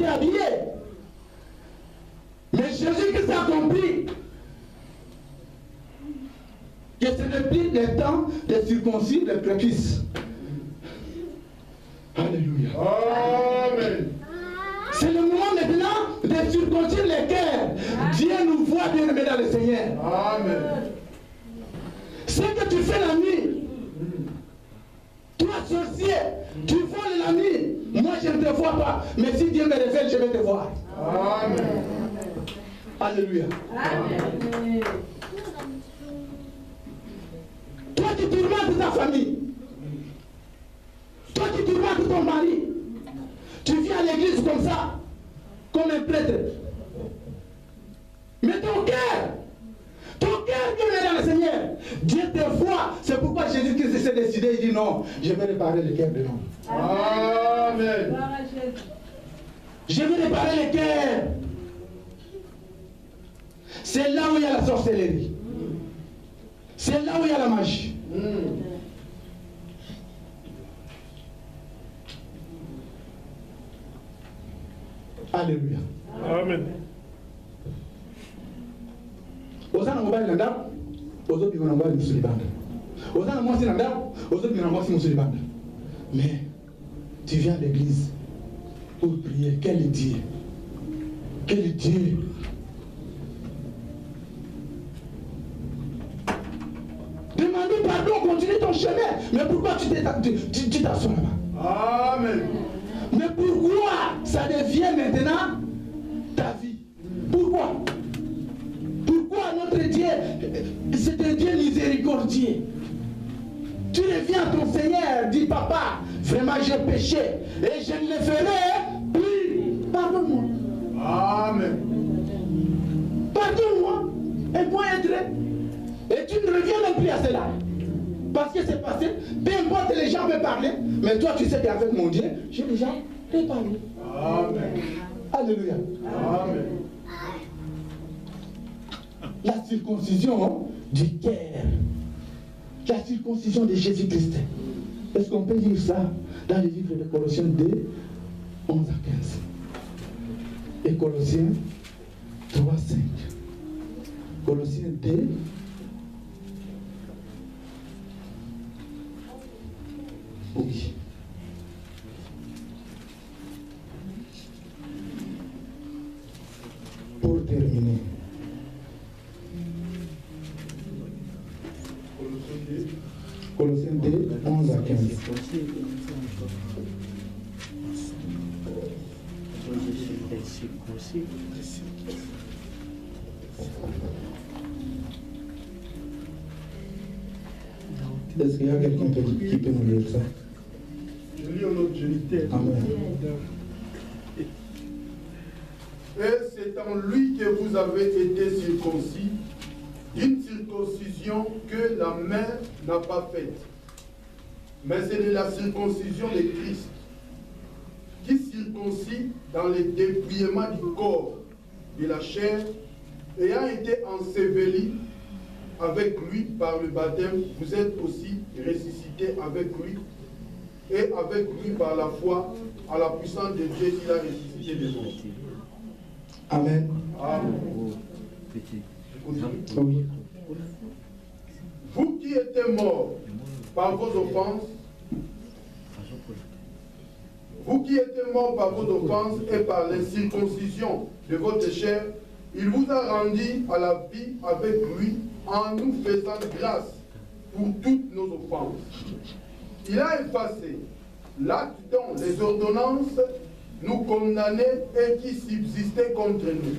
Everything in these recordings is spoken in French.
été habillé. Mais Jésus-Christ a compris que ce n'est plus le temps de circoncire les prépuces. Alléluia. Amen. C'est le moment maintenant de circoncire les cœurs. Dieu nous voit bien aimés dans le Seigneur. Amen. Ce que tu fais la nuit, toi sorcier, tu voles la nuit. Moi je ne te vois pas. Mais si Dieu me révèle, je vais te voir. Amen. Alléluia. Amen. Toi tu tourmentes ta famille. Toi tu tourmentes ton mari. Tu viens à l'église comme ça, comme un prêtre. Mais ton cœur qui est dans le Seigneur, Dieu te voit. C'est pourquoi Jésus-Christ s'est décidé, il dit non, je vais réparer le cœur de l'homme. Amen. Je vais réparer le cœur. C'est là où il y a la sorcellerie. C'est là où il y a la magie. Alléluia. Amen. Osana mobile nanda, ozo bi mwana mobile musulibanda. Osana mwasi nanda, ozo bi mwana mwasi musulibanda. Mais tu viens à l'église pour prier. Quel Dieu? Quel Dieu? Demandez pardon, continue ton chemin. Mais pourquoi tu t'assois là-bas? Amen. Mais pourquoi ça devient maintenant ta vie? Pourquoi? Pourquoi notre Dieu, c'est un Dieu miséricordieux? Tu reviens à ton Seigneur, dis papa, vraiment j'ai péché et je ne le ferai plus. Pardonne-moi. Amen. Pardonne-moi. Et moi être. Et tu ne reviens même plus à cela. Parce que c'est passé, peu importe les gens peuvent parler, mais toi tu sais qu'avec mon Dieu, j'ai déjà réparé. Amen. Alléluia. Amen. La circoncision du cœur. La circoncision de Jésus-Christ. Est-ce qu'on peut lire ça dans le livre de Colossiens 2, 11 à 15? Et Colossiens 3, 5. Colossiens 2, oui. Pour terminer. Colossiens 2, 11 à 15. Est-ce qu'il y a quelqu'un qui peut nous lire ça? Je lis au nom de Jésus. Amen. Et c'est en lui que vous avez été circoncis, d'une circoncision que la main n'a pas faite. Mais c'est de la circoncision de Christ, qui circoncis dans le dépouillement du corps, de la chair, ayant été enseveli avec lui par le baptême, vous êtes aussi ressuscités avec lui, et avec lui par la foi, à la puissance de Dieu qui l'a ressuscité des morts. Amen. Amen. Oui. Vous qui étiez morts par vos offenses, et par l'incirconcision de votre chair, il vous a rendu à la vie avec lui en nous faisant grâce pour toutes nos offenses. Il a effacé l'acte dont les ordonnances nous condamnaient et qui subsistait contre nous.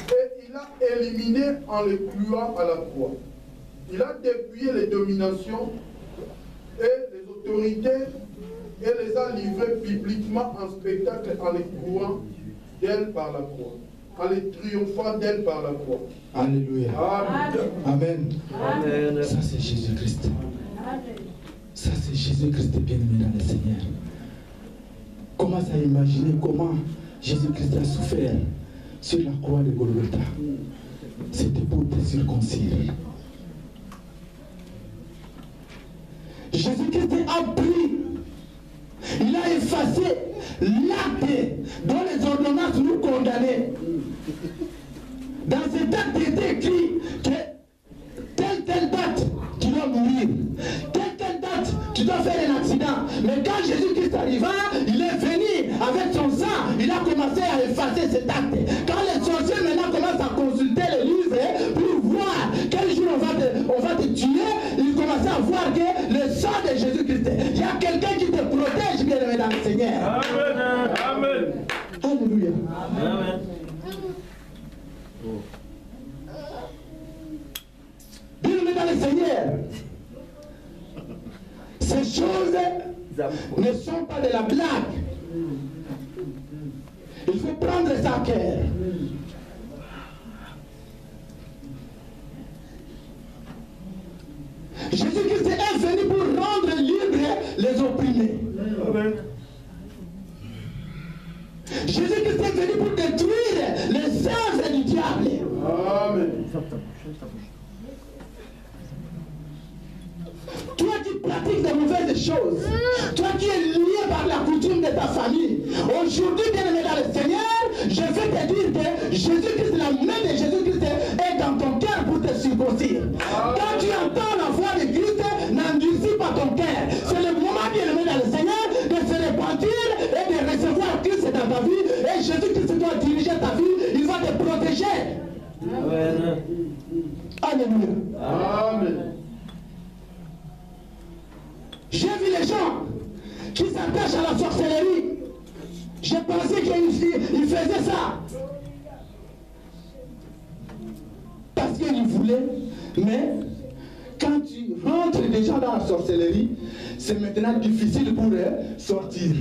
Et il a éliminé en les clouant à la croix. Il a dépouillé les dominations et les autorités et les a livrées publiquement en spectacle en les clouant d'elle par la croix, en les triomphant d'elle par la croix. Alléluia. Amen. Amen. Amen. Ça c'est Jésus-Christ. Ça c'est Jésus-Christ bien-aimé dans le Seigneur. Commence à imaginer comment Jésus-Christ a souffert sur la croix de Golgotha. C'était pour te circoncire. Jésus-Christ a pris Il a effacé l'acte dont les ordonnances nous condamnaient. Dans cet acte était écrit que telle date, tu dois mourir. Telle date, tu dois faire un accident. Mais quand Jésus-Christ arriva, il est venu avec son sang. Il a commencé à effacer cet acte. Quand les sorciers maintenant commencent à consulter les livres pour voir quel jour on va te tuer, ils commencent à voir que le sang de Jésus-Christ, il y a quelqu'un qui te protège, bien-aimé dans le Seigneur. Amen. Amen. Alléluia. Amen. Bien-aimé dans le Seigneur, ces choses ne sont pas de la blague. Il faut prendre ça à cœur. Jésus-Christ est venu pour rendre libres les opprimés. Amen. Jésus-Christ est venu pour détruire les œuvres du diable. Amen. Toi qui pratiques de mauvaises choses, toi qui es lié par la coutume de ta famille, aujourd'hui, bien-aimé dans le Seigneur, je vais te dire que Jésus-Christ, la main de Jésus-Christ est dans ton cœur pour te circoncire. Quand tu entends la voix de Christ, n'endurcis pas ton cœur. C'est le moment, bien-aimé dans le Seigneur, de se repentir et de recevoir Christ dans ta vie. Et Jésus-Christ doit diriger ta vie, il va te protéger. Amen. Alléluia. Amen. J'ai vu les gens qui s'attachent à la sorcellerie. J'ai pensé qu'ils faisaient ça parce qu'ils voulaient. Mais quand tu rentres déjà dans la sorcellerie, c'est maintenant difficile pour eux sortir.